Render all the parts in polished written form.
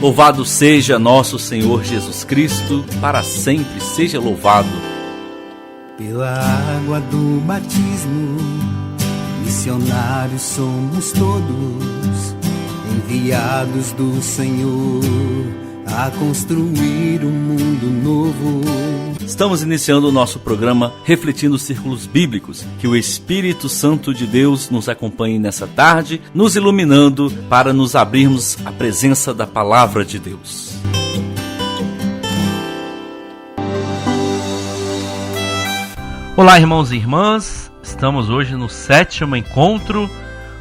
Louvado seja nosso Senhor Jesus Cristo, para sempre seja louvado. Pela água do batismo, missionários somos todos, enviados do Senhor a construir um mundo novo. Estamos iniciando o nosso programa Refletindo Círculos Bíblicos. Que o Espírito Santo de Deus nos acompanhe nessa tarde, nos iluminando para nos abrirmos à presença da Palavra de Deus. Olá, irmãos e irmãs, estamos hoje no 7º encontro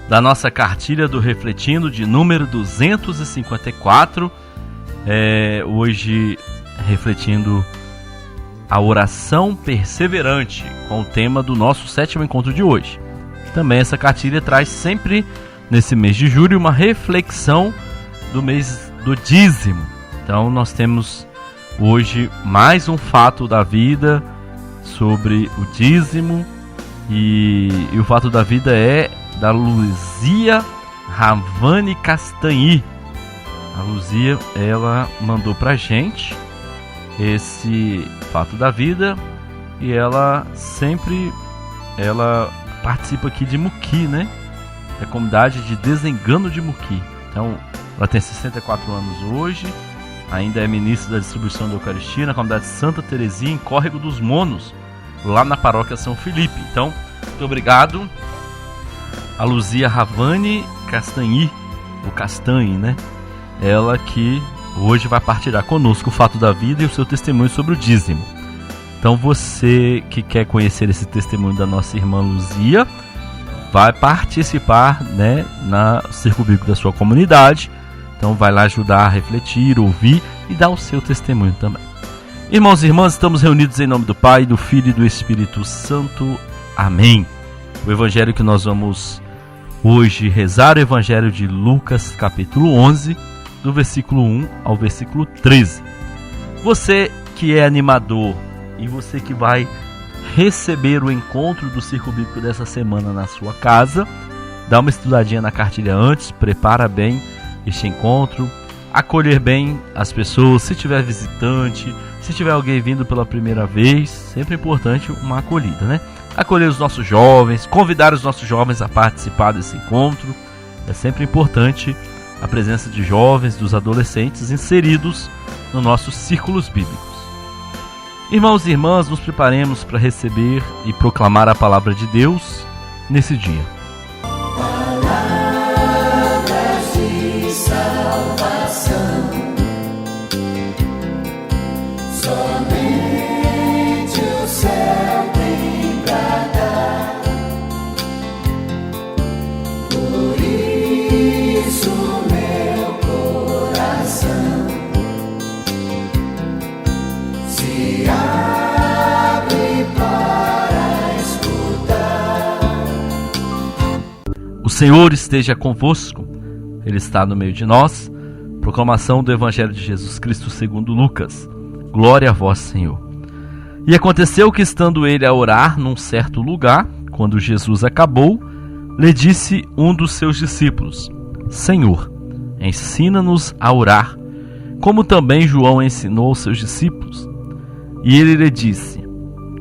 da nossa cartilha do Refletindo de número 254. Hoje refletindo a oração perseverante com o tema do nosso 7º encontro de hoje. Também essa cartilha traz sempre nesse mês de julho uma reflexão do mês do dízimo. Então nós temos hoje mais um fato da vida sobre o dízimo, e o fato da vida é da Luzia Ravani Castanhi. A Luzia, ela mandou pra gente esse fato da vida, e ela participa aqui de Muqui, né? É a comunidade de Desengano de Muqui. Então, ela tem 64 anos hoje, ainda é ministra da distribuição da Eucaristia na comunidade Santa Terezinha, em Córrego dos Monos, lá na paróquia São Felipe. Então, muito obrigado a Luzia Ravani Castanhi, o Castanhe, né? Ela que hoje vai partilhar conosco o fato da vida e o seu testemunho sobre o dízimo. Então você que quer conhecer esse testemunho da nossa irmã Luzia, vai participar, né, na Círculo Bíblico da sua comunidade. Então vai lá ajudar a refletir, ouvir e dar o seu testemunho também. Irmãos e irmãs, estamos reunidos em nome do Pai, do Filho e do Espírito Santo. Amém. O evangelho que nós vamos hoje rezar é o evangelho de Lucas, capítulo 11, do versículo 1 ao versículo 13. Você que é animador e você que vai receber o encontro do Círculo Bíblico dessa semana na sua casa, dá uma estudadinha na cartilha antes, prepara bem este encontro, acolher bem as pessoas, se tiver visitante, se tiver alguém vindo pela primeira vez, sempre é importante uma acolhida, né? Acolher os nossos jovens, convidar os nossos jovens a participar desse encontro. É sempre importante a presença de jovens, dos adolescentes inseridos nos nossos círculos bíblicos. Irmãos e irmãs, nos preparemos para receber e proclamar a palavra de Deus nesse dia. Palavras de salvação, somente o céu tem pra dar. Por isso meu coração se abre para escutar. O Senhor esteja convosco, Ele está no meio de nós. Proclamação do Evangelho de Jesus Cristo segundo Lucas. Glória a vós, Senhor. E aconteceu que, estando ele a orar num certo lugar, quando Jesus acabou, lhe disse um dos seus discípulos: Senhor, ensina-nos a orar, como também João ensinou aos seus discípulos. E ele lhe disse: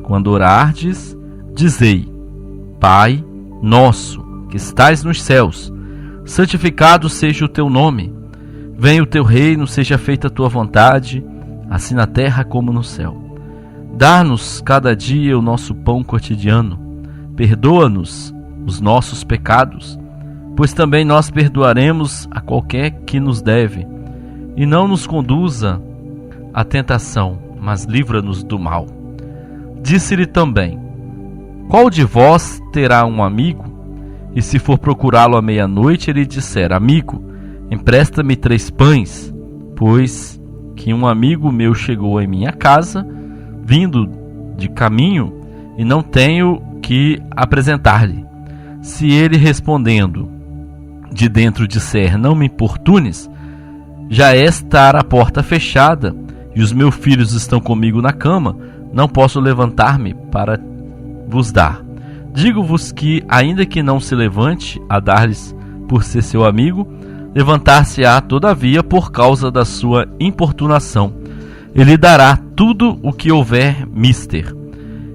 quando orardes, dizei: Pai nosso, que estais nos céus, santificado seja o teu nome. Venha o teu reino, seja feita a tua vontade, assim na terra como no céu. Dá-nos cada dia o nosso pão cotidiano. Perdoa-nos os nossos pecados, pois também nós perdoaremos a qualquer que nos deve. E não nos conduza à tentação, mas livra-nos do mal. Disse-lhe também: qual de vós terá um amigo, e se for procurá-lo à meia-noite, ele disser: amigo, empresta-me 3 pães, pois que um amigo meu chegou em minha casa, vindo de caminho, e não tenho que apresentar-lhe. Se ele respondendo de dentro disser: não me importunes, já estar a porta fechada, e os meus filhos estão comigo na cama, não posso levantar-me para vos dar. Digo-vos que, ainda que não se levante a dar-lhes por ser seu amigo, levantar-se-á todavia por causa da sua importunação. Ele dará tudo o que houver mister.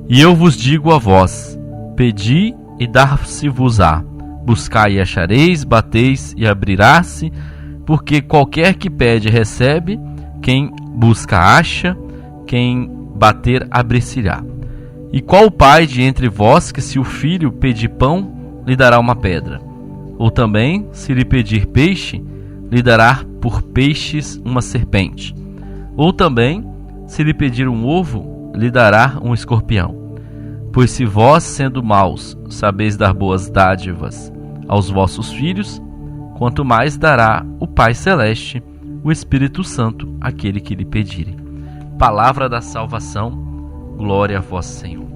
E eu vos digo a vós: pedi e dar-se-vos-á, buscai e achareis, bateis e abrirá-se, porque qualquer que pede recebe, quem busca acha, quem bater abrir-se-lhe-á. E qual pai de entre vós que, se o filho pedir pão, lhe dará uma pedra? Ou também, se lhe pedir peixe, lhe dará por peixes uma serpente? Ou também, se lhe pedir um ovo, lhe dará um escorpião? Pois se vós, sendo maus, sabeis dar boas dádivas aos vossos filhos, quanto mais dará o Pai Celeste, o Espírito Santo, àquele que lhe pedirem. Palavra da salvação, glória a vós, Senhor.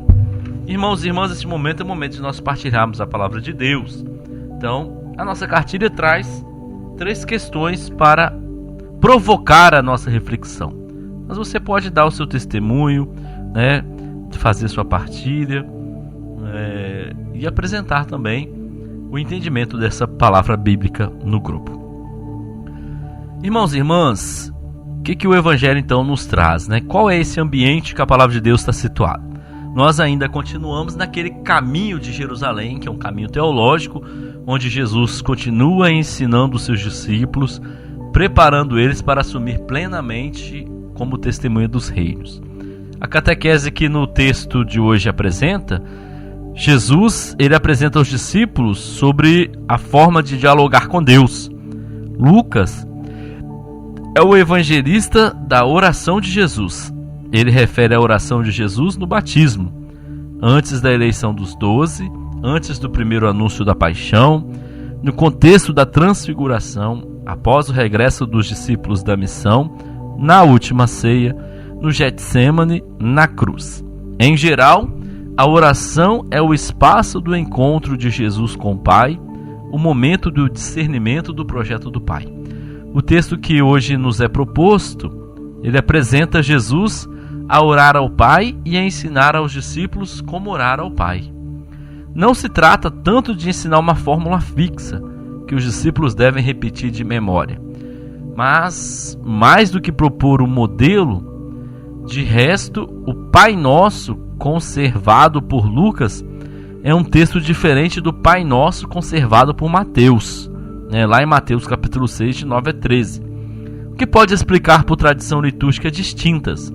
Irmãos e irmãs, este momento é o momento de nós partilharmos a palavra de Deus. Então, a nossa cartilha traz 3 questões para provocar a nossa reflexão. Mas você pode dar o seu testemunho, né, fazer sua partilha e apresentar também o entendimento dessa palavra bíblica no grupo. Irmãos e irmãs, o que o Evangelho então nos traz, né? Qual é esse ambiente que a palavra de Deus está situada? Nós ainda continuamos naquele caminho de Jerusalém, que é um caminho teológico, onde Jesus continua ensinando os seus discípulos, preparando eles para assumir plenamente como testemunha dos reinos. A catequese que no texto de hoje apresenta, Jesus ele apresenta aos discípulos sobre a forma de dialogar com Deus. Lucas é o evangelista da oração de Jesus. Ele refere a oração de Jesus no batismo, antes da eleição dos 12, antes do primeiro anúncio da paixão, no contexto da transfiguração, após o regresso dos discípulos da missão, na última ceia, no Getsêmani, na cruz. Em geral, a oração é o espaço do encontro de Jesus com o Pai, o momento do discernimento do projeto do Pai. O texto que hoje nos é proposto, ele apresenta Jesus a orar ao Pai e a ensinar aos discípulos como orar ao Pai. Não se trata tanto de ensinar uma fórmula fixa que os discípulos devem repetir de memória, mas mais do que propor um modelo, de resto, o Pai Nosso conservado por Lucas é um texto diferente do Pai Nosso conservado por Mateus, lá em Mateus capítulo 6, de 9 a 13, o que pode explicar por tradição litúrgica distintas.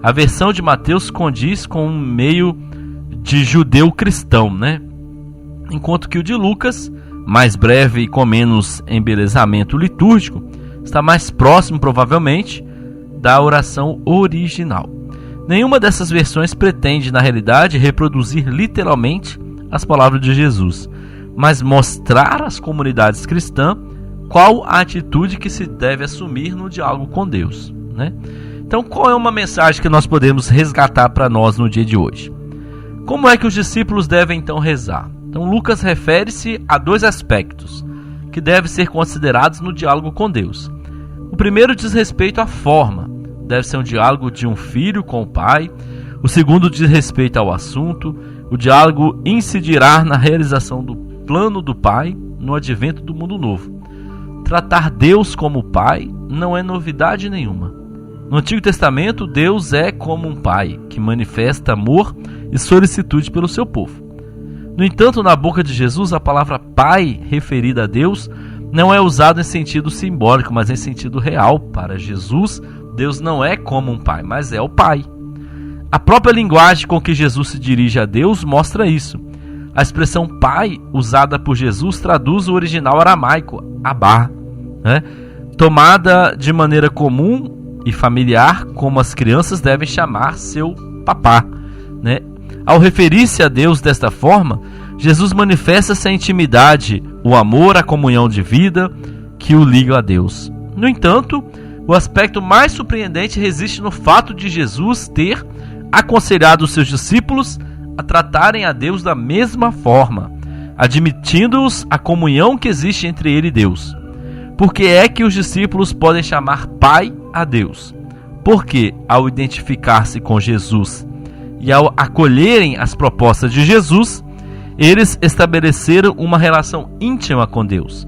A versão de Mateus condiz com um meio de judeu cristão, enquanto que o de Lucas, mais breve e com menos embelezamento litúrgico, está mais próximo, provavelmente, da oração original. Nenhuma dessas versões pretende, na realidade, reproduzir literalmente as palavras de Jesus, mas mostrar às comunidades cristãs qual a atitude que se deve assumir no diálogo com Deus. Então, qual é uma mensagem que nós podemos resgatar para nós no dia de hoje? Como é que os discípulos devem então rezar? Então, Lucas refere-se a 2 aspectos que devem ser considerados no diálogo com Deus. O primeiro diz respeito à forma. Deve ser um diálogo de um filho com o pai. O segundo diz respeito ao assunto. O diálogo incidirá na realização do plano do Pai no advento do mundo novo. Tratar Deus como Pai não é novidade nenhuma. No Antigo Testamento, Deus é como um pai que manifesta amor e solicitude pelo seu povo. No entanto, na boca de Jesus, a palavra Pai referida a Deus não é usada em sentido simbólico, mas em sentido real. Para Jesus, Deus não é como um pai, mas é o Pai. A própria linguagem com que Jesus se dirige a Deus mostra isso. A expressão Pai, usada por Jesus, traduz o original aramaico, Abá, tomada de maneira comum e familiar, como as crianças devem chamar seu papá. Ao referir-se a Deus desta forma, Jesus manifesta essa intimidade, o amor, a comunhão de vida que o liga a Deus. No entanto, o aspecto mais surpreendente reside no fato de Jesus ter aconselhado os seus discípulos a tratarem a Deus da mesma forma, admitindo-os a comunhão que existe entre ele e Deus. Por que é que os discípulos podem chamar Pai a Deus? Porque, ao identificar-se com Jesus e ao acolherem as propostas de Jesus, eles estabeleceram uma relação íntima com Deus.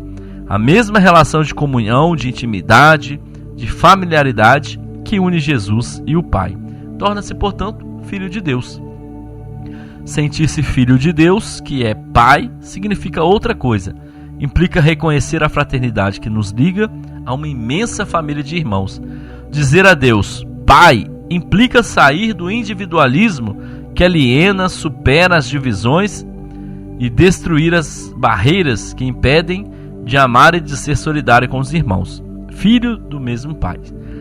a mesma relação de comunhão, de intimidade, de familiaridade que une Jesus e o Pai. Torna-se, portanto, filho de Deus. Sentir-se filho de Deus, que é Pai, significa outra coisa. Implica reconhecer a fraternidade que nos liga a uma imensa família de irmãos. Dizer a Deus, Pai, implica sair do individualismo que aliena, supera as divisões e destruir as barreiras que impedem de amar e de ser solidário com os irmãos, filho do mesmo Pai.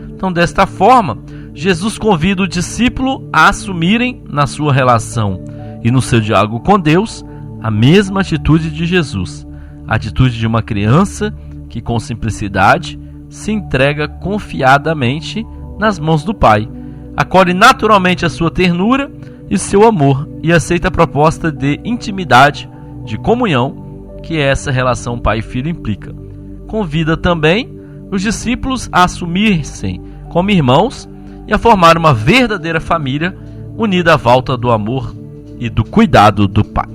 Então, desta forma, Jesus convida o discípulo a assumirem na sua relação e no seu diálogo com Deus a mesma atitude de Jesus, a atitude de uma criança que com simplicidade se entrega confiadamente nas mãos do Pai, acolhe naturalmente a sua ternura e seu amor e aceita a proposta de intimidade, de comunhão que essa relação pai e filho implica. Convida também os discípulos a assumir-se como irmãos e a formar uma verdadeira família unida à volta do amor e do cuidado do Pai.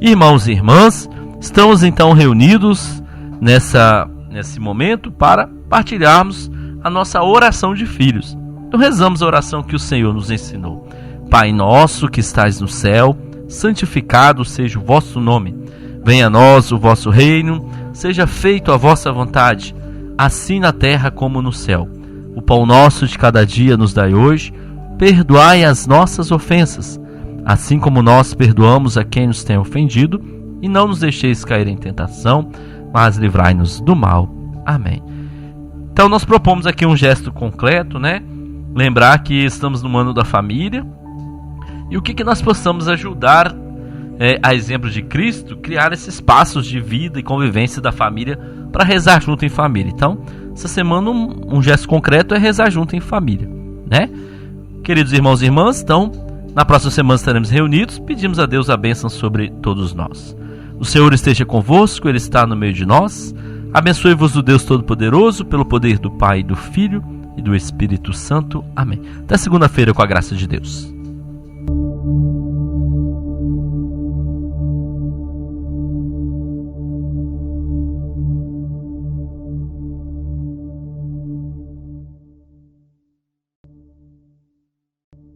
Irmãos e irmãs, estamos então reunidos nesse momento para partilharmos a nossa oração de filhos. Então rezamos a oração que o Senhor nos ensinou. Pai nosso que estais no céu, santificado seja o vosso nome. Venha a nós o vosso reino, seja feita a vossa vontade, assim na terra como no céu. O pão nosso de cada dia nos dai hoje, perdoai as nossas ofensas, assim como nós perdoamos a quem nos tem ofendido, e não nos deixeis cair em tentação, mas livrai-nos do mal. Amém. Então nós propomos aqui um gesto concreto, né? Lembrar que estamos no ano da família, e o que nós possamos ajudar, a exemplo de Cristo, criar esses espaços de vida e convivência da família para rezar junto em família. Então, essa semana um gesto concreto é rezar junto em família, né? Queridos irmãos e irmãs, então, na próxima semana estaremos reunidos, pedimos a Deus a bênção sobre todos nós. O Senhor esteja convosco, Ele está no meio de nós. Abençoe-vos o Deus Todo-Poderoso, pelo poder do Pai, do Filho e do Espírito Santo. Amém. Até segunda-feira, com a graça de Deus.